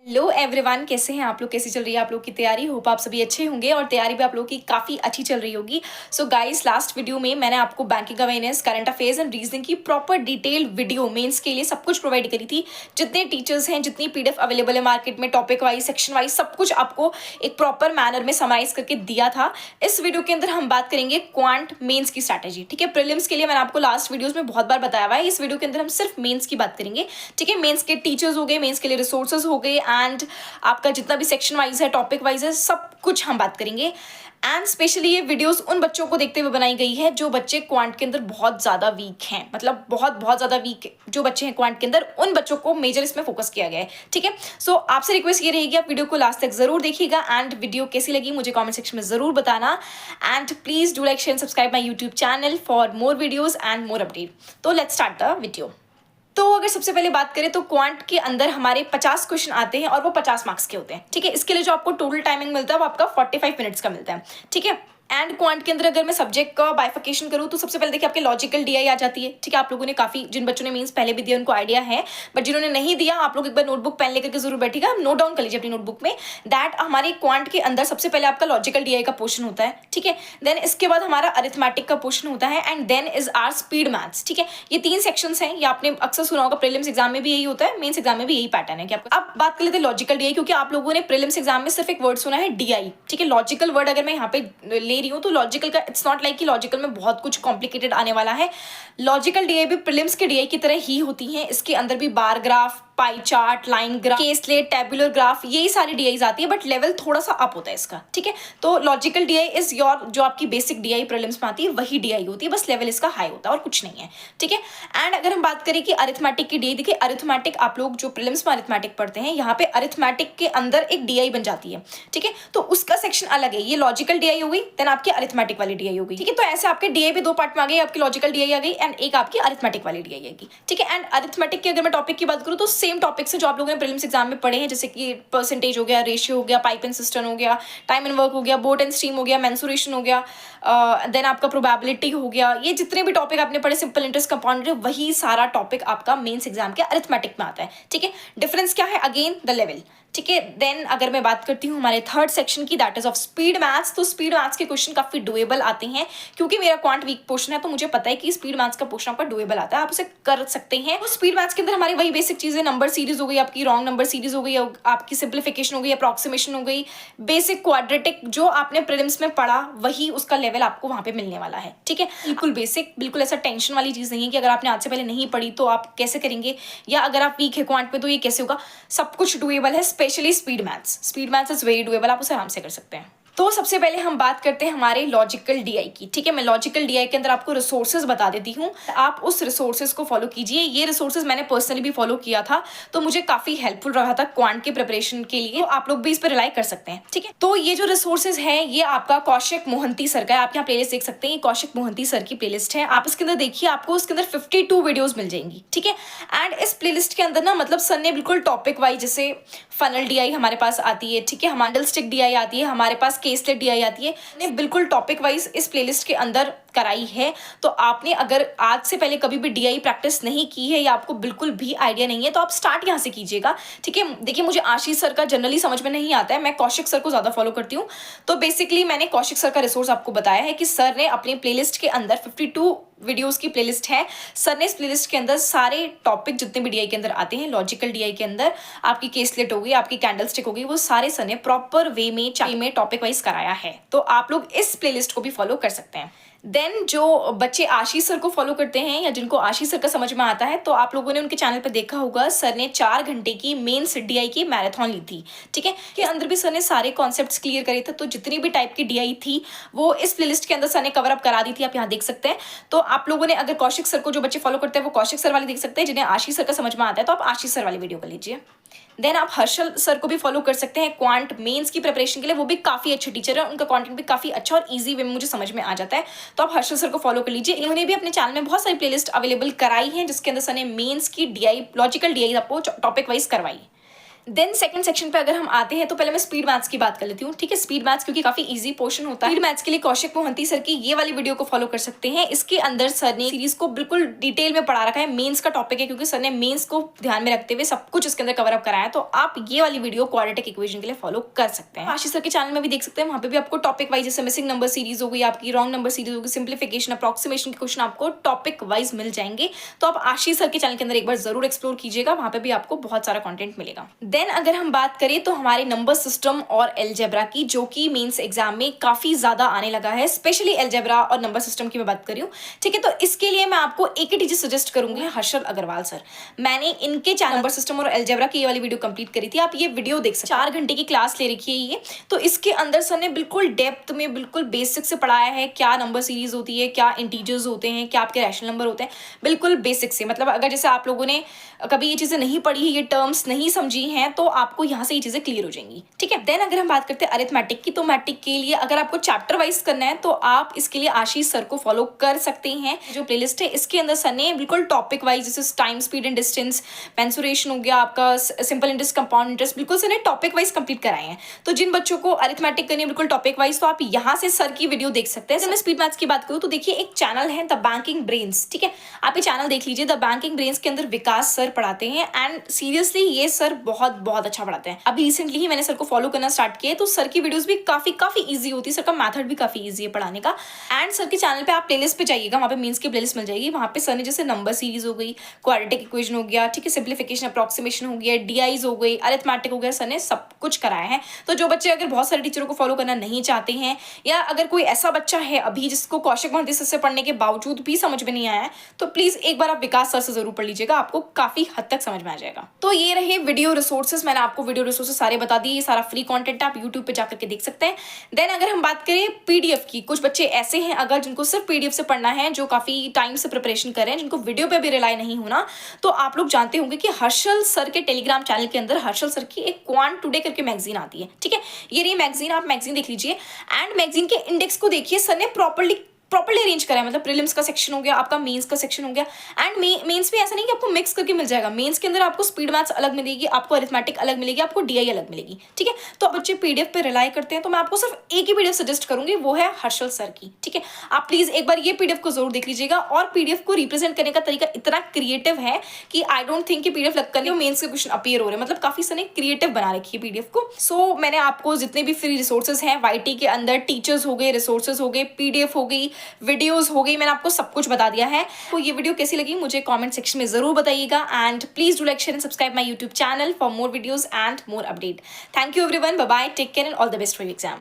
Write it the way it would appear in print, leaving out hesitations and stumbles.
Hello everyone, कैसे हैं आप लोग? कैसी चल रही है आप लोग की तैयारी? होप आप सभी अच्छे होंगे और तैयारी भी आप लोगों की काफ़ी अच्छी चल रही होगी। सो गाइस, लास्ट वीडियो में मैंने आपको banking awareness, current affairs and reasoning की प्रॉपर डिटेल्ड वीडियो मेंस के लिए सब कुछ प्रोवाइड करी थी। जितने टीचर्स हैं, जितनी पीडीएफ अवेलेबल है मार्केट में, टॉपिक वाइज, सेक्शन वाइज, सब कुछ आपको एक प्रॉपर मैनर में समराइज करके दिया था। इस वीडियो के अंदर हम बात करेंगे क्वांट मेन्स की स्ट्रैटेजी। ठीक है, प्रीलिम्स के लिए मैंने आपको लास्ट वीडियोज में बहुत बार बताया हुआ है। इस वीडियो के अंदर हम सिर्फ मेन्स की बात करेंगे। ठीक है, मेन्स के टीचर्स हो गए, मेन्स के लिए रिसोर्सेज हो गए एंड आपका जितना भी सेक्शन वाइज है, टॉपिक वाइज है, सब कुछ हम बात करेंगे। एंड स्पेशली ये वीडियोस उन बच्चों को देखते हुए बनाई गई है जो बच्चे क्वांट के अंदर बहुत ज़्यादा वीक हैं, मतलब बहुत बहुत ज़्यादा वीक जो बच्चे हैं क्वांट के अंदर, उन बच्चों को मेजर इसमें फोकस किया गया है। ठीक है, सो आपसे रिक्वेस्ट ये रहेगी आप वीडियो को लास्ट तक जरूर देखिएगा एंड वीडियो कैसी लगी मुझे कॉमेंट सेक्शन में जरूर बताना। And please do like, share and subscribe my YouTube channel for more videos and more update. तो लेट्स स्टार्ट द वीडियो। तो अगर सबसे पहले बात करें तो क्वांट के अंदर हमारे 50 क्वेश्चन आते हैं और वो 50 मार्क्स के होते हैं। ठीक है, इसके लिए जो आपको टोटल टाइमिंग मिलता है वो आपका 45 मिनट्स का मिलता है। ठीक है, एंड क्वांट के अंदर अगर मैं सब्जेक्ट का बाइफिकेशन करूँ तो सबसे पहले देखिए आपके लॉजिकल डीआई आ जाती है। ठीक है, आप लोगों ने काफी, जिन बच्चों ने मीन्स पहले भी दिया उनको आइडिया है, बट जिन्होंने नहीं दिया आप लोग एक बार नोटबुक पेन लेकर के जरूर बैठिएगा, नोट डाउन कर लीजिए अपनी नोटबुक में दैट हमारे क्वांट के अंदर सबसे पहले आपका लॉजिकल डीआई का पोर्शन होता है। ठीक है, देन इसके बाद हमारा अरिथमेटिक का पोर्शन होता है and then is are speed maths. ठीक है, ये 3 सेक्शंस हैं, ये आपने अक्सर सुना होगा, प्रीलिम्स एग्जाम में भी यही होता है, मेंस एग्जाम में भी यही पैटर्न है कि आपको। अब बात कर लेते हैं लॉजिकल डीआई, क्योंकि आप लोगों ने प्रीलिम्स एग्जाम में सिर्फ एक वर्ड सुना है डीआई। ठीक है, लॉजिकल वर्ड अगर मैं यहाँ पे ले रही हूँ तो लॉजिकल इट्स नॉट लाइक कि लॉजिकल में बहुत कुछ कॉम्प्लिकेटेड आने वाला है। लॉजिकल डीआई भी प्रीलिम्स के डीआई की तरह ही होती है। इसके अंदर भी bar graph, pie chart, line graph, caselet, tabular graph, यही सारी डीआईज आती है, बट लेवल थोड़ा सा अप होता है इसका। ठीक है, तो लॉजिकल डीआई इज योर, जो आपकी बेसिक डीआई प्रीलिम्स में आती है वही डीआई होती है, बस लेवल इसका हाई होता है और कुछ नहीं है। ठीक है, एंड अगर हम बात करें कि अरिथमेटिक की डीआई, देखिए अरिथमेटिक आप लोग जो प्रीलिम्स में अरिथमेटिक पढ़ते हैं, यहाँ पे अरिथमेटिक के अंदर एक डीआई बन जाती है। ठीक है, तो उसका सेक्शन अलग है, ये लॉजिकल डीआई हो गई, देन आपकी अरिथमेटिक वाली डीआई हो गई। ठीक है, तो ऐसे आपके डीआई भी 2 पार्ट में आ गई, आपकी लॉजिकल डीआई आ गई एंड एक आपकी अरिथमेटिक वाली डीआई आएगी। ठीक है, एंड अरिथमेटिक की अगर मैं टॉपिक की बात करूँ तो सेम टॉपिक से जो आप लोग प्रीलिम्स एग्जाम में पढ़े हैं, जैसे कि परसेंटेज हो गया, रेशियो हो गया, पाइप एंड सिस्टम हो गया, टाइम एंड वर्क हो गया, बोट एंड स्ट्रीम हो गया, मेंसुरेशन हो गया, देन आपका प्रोबेबिलिटी हो गया, ये जितने भी टॉपिक आपने पढ़े, सिंपल इंटरेस्ट कंपाउंड, वही सारा टॉपिक आपका मेंस एग्जाम के अरिथमेटिक में आता है। ठीक है, डिफरेंस क्या है? Again the level. ठीक है, देन अगर मैं बात करती हूँ हमारे थर्ड सेक्शन की, that is of speed maths, तो स्पीड मैथ्स के क्वेश्चन काफी डुएबल आते हैं। क्योंकि मेरा क्वांट वीक पोर्शन है तो मुझे पता है कि स्पीड मैथ्स का पोर्शन आपका डुएबल आता है, आप उसे कर सकते हैं। तो स्पीड मैथ्स के अंदर हमारी वही बेसिक चीजें, नंबर सीरीज हो गई आपकी, रॉन्ग नंबर सीरीज हो गई, आपकी सिंप्लीफिकेशन हो गई, अप्रॉक्सीमेशन हो गई, बेसिक क्वाड्रेटिक जो आपने प्रीलिम्स में पढ़ा वही उसका लेवल आपको वहां पे मिलने वाला है। ठीक है, बिल्कुल बेसिक, बिल्कुल ऐसा टेंशन वाली चीज नहीं है कि अगर आपने आज से पहले नहीं पढ़ी तो आप कैसे करेंगे, या अगर आप वीक है क्वांट में तो ये कैसे होगा। सब कुछ डुएबल है, specially speed maths. Speed maths is very doable, आप उसे आराम से कर सकते हैं। तो सबसे पहले हम बात करते हैं हमारे लॉजिकल डीआई की। ठीक है, मैं लॉजिकल डीआई के अंदर आपको रिसोर्सेज बता देती हूँ, आप उस रिसोर्सेज को फॉलो कीजिए। ये रिसोर्सेज मैंने पर्सनली भी फॉलो किया था तो मुझे काफी हेल्पफुल रहा था क्वांट के प्रिपरेशन के लिए, तो आप लोग भी इस पर रिलाई कर सकते हैं। ठीक है, तो ये जो रिसोर्सेज है ये आपका कौशिक मोहंती सर का है, आप यहाँ प्लेलिस्ट देख सकते हैं, ये कौशिक मोहंती सर की प्लेलिस्ट है। आप इसके अंदर देखिए, आपको इसके अंदर 52 वीडियोज मिल जाएंगी। ठीक है, एंड इस प्लेलिस्ट के अंदर ना, मतलब सर ने बिल्कुल टॉपिक वाइज, जैसे फनल डीआई हमारे पास आती है, ठीक है, हमांडल स्टिक डीआई आती है, हमारे पास केसलेट डीआई आती है, ने बिल्कुल टॉपिक वाइज इस प्लेलिस्ट के अंदर कराई है। तो आपने अगर आज से पहले कभी भी डीआई प्रैक्टिस नहीं की है या आपको बिल्कुल भी आइडिया नहीं है तो आप स्टार्ट यहाँ से कीजिएगा। ठीक है, देखिए मुझे आशीष सर का जनरली समझ में नहीं आता है, मैं कौशिक सर को ज्यादा फॉलो करती हूँ। तो बेसिकली मैंने कौशिक सर का रिसोर्स आपको बताया है कि सर ने अपनी प्लेलिस्ट के अंदर 52 वीडियोस की प्लेलिस्ट है। सर ने इस प्लेलिस्ट के अंदर सारे टॉपिक जितने भी डीआई के अंदर आते हैं, लॉजिकल डीआई के अंदर आपकी केसलेट हो गई, आपकी कैंडल स्टिक हो गई, वो सारे सर ने प्रॉपर वे में टॉपिक वाइज कराया है। तो आप लोग इस प्लेलिस्ट को भी फॉलो कर सकते हैं। देन जो बच्चे आशीष सर को फॉलो करते हैं या जिनको आशीष सर का समझ में आता है, तो आप लोगों ने उनके चैनल पर देखा होगा, सर ने 4 घंटे की मेंस डीआई की मैराथन ली थी। ठीक है, के अंदर भी सर ने सारे कॉन्सेप्ट्स क्लियर करे थे, तो जितनी भी टाइप की डीआई थी वो इस प्लेलिस्ट के अंदर सर ने कवर अप करा दी थी, आप यहाँ देख सकते हैं। तो आप लोगों ने अगर कौशिक सर को, जो बच्चे फॉलो करते हैं वो कौशिक सर वाली देख सकते हैं, जिन्हें आशीष सर का समझ में आता है तो आप आशीष सर वाली वीडियो कर लीजिए। देन आप हर्षल सर को भी फॉलो कर सकते हैं क्वांट मेंस की प्रिपरेशन के लिए, वो भी काफी अच्छे टीचर है, उनका कंटेंट भी काफी अच्छा और इजी वे में मुझे समझ में आ जाता है, तो आप हर्षल सर को फॉलो कर लीजिए। इन्होंने भी अपने चैनल में बहुत सारी प्लेलिस्ट अवेलेबल कराई है जिसके अंदर सर ने मेंस की डीआई, लॉजिकल डीआई आपको टॉपिक वाइज करवाई। देन सेकंड सेक्शन पे अगर हम आते हैं तो पहले मैं स्पीड मैथ्स की बात कर लेती हूँ, ठीक है। स्पीड मैथ्स क्योंकि काफी इजी पोर्शन होता है। स्पीड मैथ्स के लिए कौशिक मोहंती सर की ये वाली वीडियो को फॉलो कर सकते हैं। इसके अंदर सर ने सीरीज को बिल्कुल डिटेल में पढ़ा रखा है। मेंस का टॉपिक है क्योंकि सर ने मेंस को ध्यान में रखते हुए सब कुछ इसके अंदर कवर अप कराया है, तो आप ये वाली वीडियो क्वाड्रेटिक इक्वेशन के लिए फॉलो कर सकते हैं। आशीष सर के चैनल में भी देख सकते हैं, वहां पे भी आपको टॉपिक वाइज जैसे मिसिंग नंबर सीरीज हो गई, आपकी रॉन्ग नंबर सीरीज होगी, सिंप्लीफिकेशन, अप्रॉक्सीमेशन के क्वेश्चन आपको टॉपिक वाइज मिल जाएंगे। तो आप आशीष सर के चैनल के अंदर एक बार जरूर एक्सप्लोर कीजिएगा, वहां पे भी आपको बहुत सारा कंटेंट मिलेगा। देन अगर हम बात करें तो हमारे नंबर सिस्टम और अलजेब्रा की, जो कि मेंस एग्जाम में काफी ज्यादा आने लगा है, स्पेशली अलजेब्रा और नंबर सिस्टम की मैं बात कर रही हूँ, ठीक है। तो इसके लिए मैं आपको एक ही टीचर सजेस्ट करूंगी, हर्षल अग्रवाल सर। मैंने इनके चैनल नंबर सिस्टम और अलजेब्रा की ये वाली वीडियो कंप्लीट करी थी, आप ये वीडियो देख सकते हैं। 4 घंटे की क्लास ले रखी है ये, तो इसके अंदर सर ने बिल्कुल डेप्थ में बिल्कुल बेसिक से पढ़ाया है, क्या नंबर सीरीज होती है, क्या इंटीजर्स होते हैं, क्या आपके रैशनल नंबर होते हैं, बिल्कुल बेसिक से। मतलब अगर जैसे आप लोगों ने कभी ये चीजें नहीं पढ़ी, ये टर्म्स नहीं समझी हैं, तो आपको यहाँ से ये चीजें क्लियर हो जाएंगी, ठीक है। देन अगर हम बात करते हैं अरिथमेटिक की, तो मैट्रिक के लिए अगर आपको चैप्टर वाइज करना है तो आप इसके लिए आशीष सर को फॉलो कर सकते हैं। जो प्लेलिस्ट है इसके अंदर सर ने बिल्कुल टॉपिक वाइज, जैसे time, speed and distance, mensuration हो गया, आपका सिंपल इंटरेस्ट, कंपाउंड इंटरेस्ट, बिल्कुल सर ने टॉपिक वाइज कंप्लीट कराए हैं। तो जिन बच्चों को अरिथमेटिक करनी है बिल्कुल टॉपिक वाइज, तो आप यहाँ से सर की वीडियो देख सकते हैं। जब मैं स्पीड मैथ्स की बात करूँ तो देखिए एक चैनल है द बैंकिंग ब्रेन्स, ठीक है, आप ये चैनल देख लीजिए। द बैंकिंग ब्रेन्स के अंदर विकास सर पढ़ाते हैं एंड सीरियसली ये सर बहुत अच्छा पढ़ाते हैं। अभी रिसेंटली ही मैंने सर को फॉलो करना स्टार्ट किया, तो सर की वीडियोस भी काफी इजी होती है, सर का मेथड भी काफी इजी है पढ़ाने का। एंड सर के चैनल पे आप प्लेलिस्ट पे जाइएगा, वहाँ पे मीन्स की प्लेलिस्ट मिल जाएगी। वहाँ पे सर ने जैसे नंबर सीरीज हो गई, क्वाड्रेटिक इक्वेशन हो गया, ठीक है, सिंप्लीफिकेशन, अप्रॉक्सीमेशन हो गया, डीआईज हो गई, अरिथमेटिक हो गया, सर ने सब कुछ कराया है। तो जो बच्चे अगर बहुत सारे टीचरों को फॉलो करना नहीं चाहते हैं, या अगर कोई ऐसा बच्चा है अभी जिसको कौशिक मोहंती सर से पढ़ने के बावजूद भी समझ में नहीं आया है, तो प्लीज एक बार आप विकास सर से जरूर पढ़ लीजिएगा, आपको काफी हद तक समझ में आ जाएगा। तो ये रहे वीडियो रिसोर्सेज, मैंने आपको वीडियो रिसोर्सेज सारे बता दिए, सारा फ्री कंटेंट आप यूट्यूब पे जाकर के देख सकते हैं। देन अगर हम बात करें पीडीएफ की, कुछ बच्चे ऐसे हैं अगर जिनको सिर्फ पीडीएफ से पढ़ना है, जो काफी टाइम से प्रिपरेशन कर रहे हैं, जिनको वीडियो पे भी रिलाई नहीं होना, तो आप लोग जानते होंगे कि हर्षल सर के टेलीग्राम चैनल के अंदर हर्षल सर की एक क्वांट टुडे करके मैगजीन आती है, ठीक है। ये रही मैगजीन, आप मैगजीन देख लीजिए एंड मैगजीन के इंडेक्स को देखिए, सर ने प्रॉपर्ली अरेंज करा है। मतलब प्रीलिम्स का सेक्शन हो गया, आपका मेंस का सेक्शन हो गया, एंड मेंस भी ऐसा नहीं कि आपको मिक्स करके मिल जाएगा। मेंस के अंदर आपको स्पीड मैथ्स अलग मिलेगी, आपको अरिथमेटिक अलग मिलेगी, आपको डीआई अलग मिलेगी, ठीक है। तो बच्चे पीडीएफ पे रिलाई करते हैं, तो मैं आपको सिर्फ एक ही पीडीएफ सजेस्ट करूंगी, वो है हर्षल सर की, ठीक है। आप प्लीज एक बार ये पीडीएफ को जरूर देख लीजिएगा। और पीडीएफ को रिप्रेजेंट करने का तरीका इतना क्रिएटिव है कि आई डोंट थिंक कि पीडीएफ लग कर मेंस के क्वेश्चन अपीयर हो रहे हैं। मतलब काफी सर ने क्रिएटिव बना रखी है पीडीएफ को। सो मैंने आपको जितने भी फ्री रिसोर्सेज हैं वाईटी के अंदर, टीचर्स हो गए, रिसोर्सेज हो गए, पीडीएफ हो गई, वीडियोज हो गई, मैंने आपको सब कुछ बता दिया है। तो ये वीडियो कैसी लगी मुझे कमेंट सेक्शन में जरूर बताइएगा and please do like, share and subscribe my YouTube channel for more videos and more update. Thank you everyone, bye bye, take care and all the best for your exam.